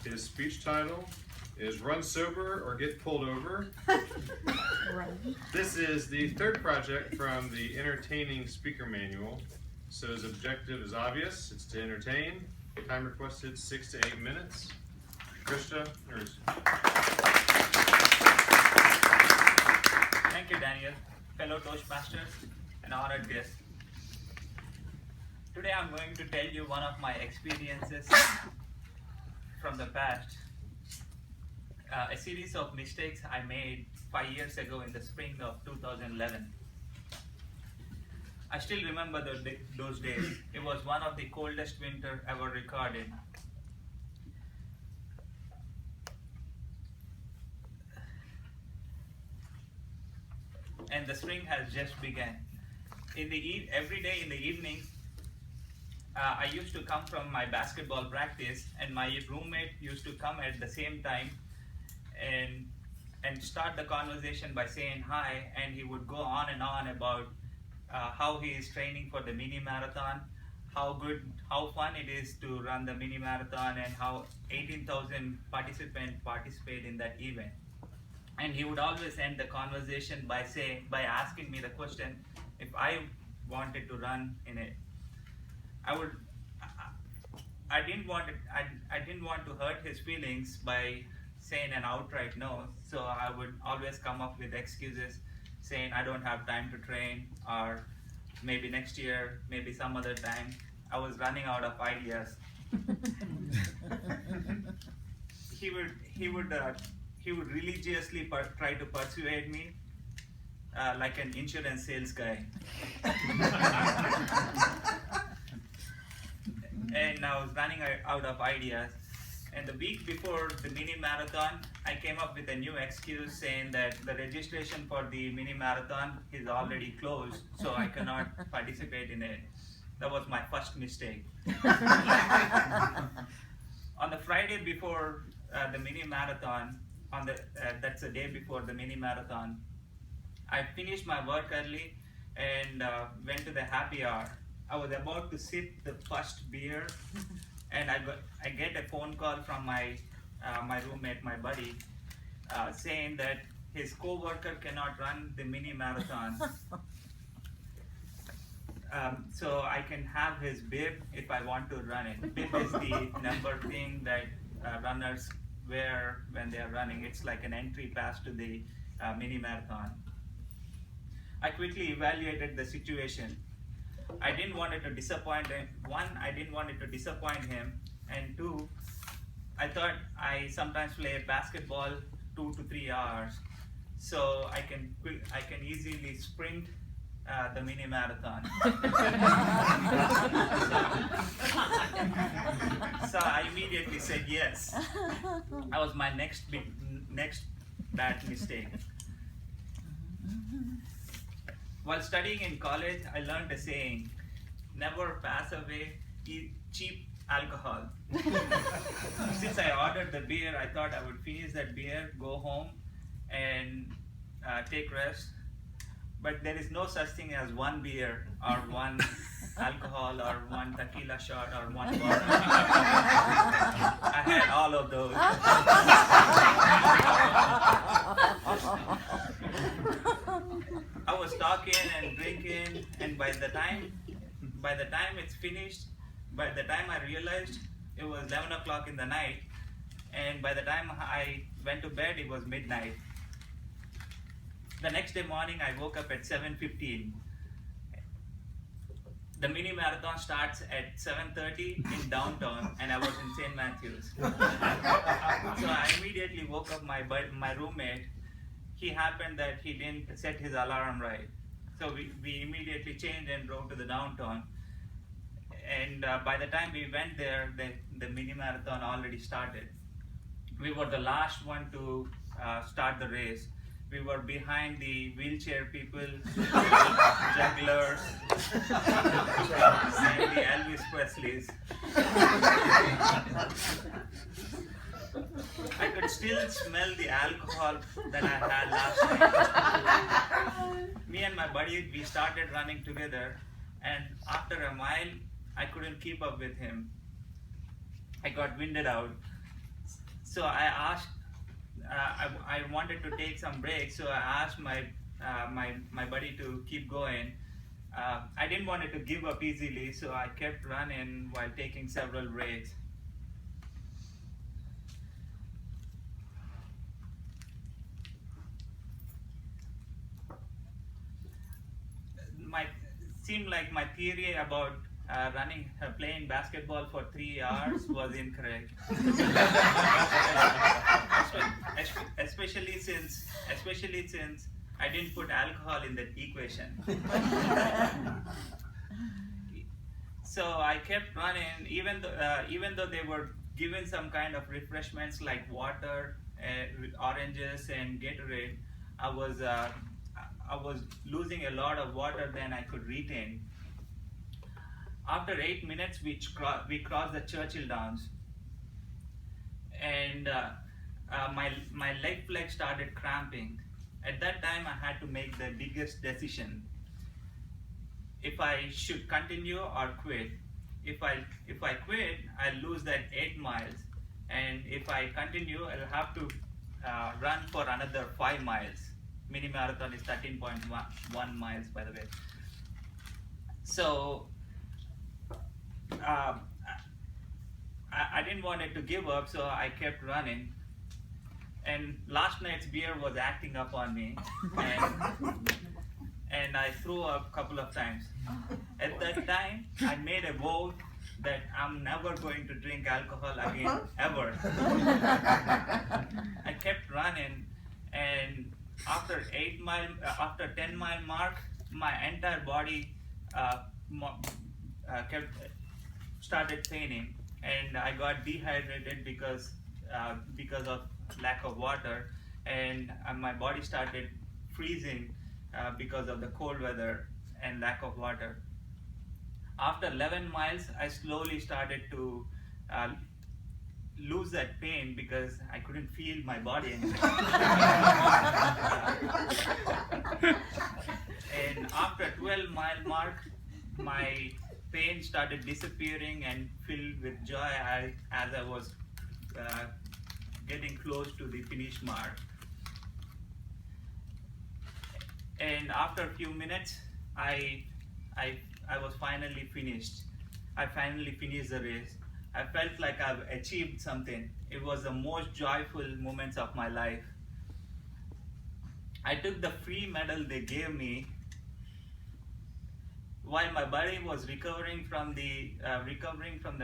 His speech title is Run Sober or Get Pulled Over. This is the third project from the Entertaining Speaker Manual. So his objective is obvious, it's to entertain. Time requested 6 to 8 minutes. Krishna, Nerusu. Thank you, Daniel, fellow Toastmasters, and honored guests. Today I'm going to tell you one of my experiences from the past. A series of mistakes I made 5 years ago in the spring of 2011. I still remember those days. It was one of the coldest winter ever recorded. And the spring has just begun. Every day in the evening, I used to come from my basketball practice, and my roommate used to come at the same time and start the conversation by saying hi, and he would go on and on about how he is training for the mini marathon, how fun it is to run the mini marathon, and how 18,000 participants participate in that event. And he would always end the conversation by asking me the question if I wanted to run in it. I didn't want to hurt his feelings by saying an outright no, so I would always come up with excuses saying I don't have time to train, or maybe next year, maybe some other time. I was running out of ideas. He would religiously try to persuade me like an insurance sales guy. And I was running out of ideas. And the week before the mini marathon, I came up with a new excuse saying that the registration for the mini marathon is already closed, so I cannot participate in it. That was my first mistake. On the Friday before the mini marathon, that's the day before the mini marathon, I finished my work early and went to the happy hour. I was about to sip the first beer, and I get a phone call from my roommate, my buddy, saying that his co-worker cannot run the mini marathon. So I can have his bib if I want to run it. Bib is the number thing that runners wear when they are running. It's like an entry pass to the mini marathon. I quickly evaluated the situation. I didn't want it to disappoint him. One, I didn't want it to disappoint him, and two, I thought I sometimes play basketball 2 to 3 hours, so I can easily sprint the mini marathon. So I immediately said yes. That was my next bad mistake. While studying in college, I learned a saying: never pass away cheap alcohol. Since I ordered the beer, I thought I would finish that beer, go home, and take rest. But there is no such thing as one beer, or one alcohol, or one tequila shot, or one vodka. I had all of those. I was talking and drinking, and by the time it's finished, by the time I realized it was 11 o'clock in the night, and by the time I went to bed, it was midnight. The next day morning, I woke up at 7:15. The mini marathon starts at 7:30 in downtown, and I was in St. Matthews. So I immediately woke up my roommate. He happened that he didn't set his alarm right. So we immediately changed and drove to the downtown. And by the time we went there, the mini marathon already started. We were the last one to start the race. We were behind the wheelchair people, jugglers, and the Elvis Presleys. I could still smell the alcohol that I had last night. Me and my buddy, we started running together, and after a mile, I couldn't keep up with him. I got winded out. So I asked, I wanted to take some breaks, so I asked my buddy to keep going. I didn't want it to give up easily, so I kept running while taking several breaks. Seemed like my theory about playing basketball for 3 hours was incorrect. especially since I didn't put alcohol in the equation. So I kept running, even though they were given some kind of refreshments like water, oranges, and Gatorade. I was losing a lot of water than I could retain. After 8 minutes, we crossed the Churchill Downs, and my leg started cramping. At that time, I had to make the biggest decision: if I should continue or quit. If I quit, I'll lose that 8 miles, and if I continue, I'll have to run for another 5 miles. Mini marathon is 13.1 miles, by the way. So I didn't want it to give up, so I kept running. And last night's beer was acting up on me, and I threw up a couple of times. At that time, I made a vote that I'm never going to drink alcohol again, ever. I kept running, and after 10-mile mark, my entire body started paining, and I got dehydrated because of lack of water, and my body started freezing because of the cold weather and lack of water. After 11 miles, I slowly started to lose that pain because I couldn't feel my body anymore. And after 12-mile mark, my pain started disappearing and filled with joy as I was getting close to the finish mark. And after a few minutes, I was finally finished. I finally finished the race. I felt like I've achieved something. It was the most joyful moments of my life. I took the free medal they gave me while my buddy was recovering from the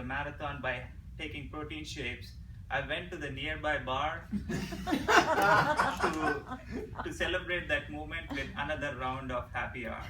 marathon by taking protein shakes. I went to the nearby bar to celebrate that moment with another round of happy hour.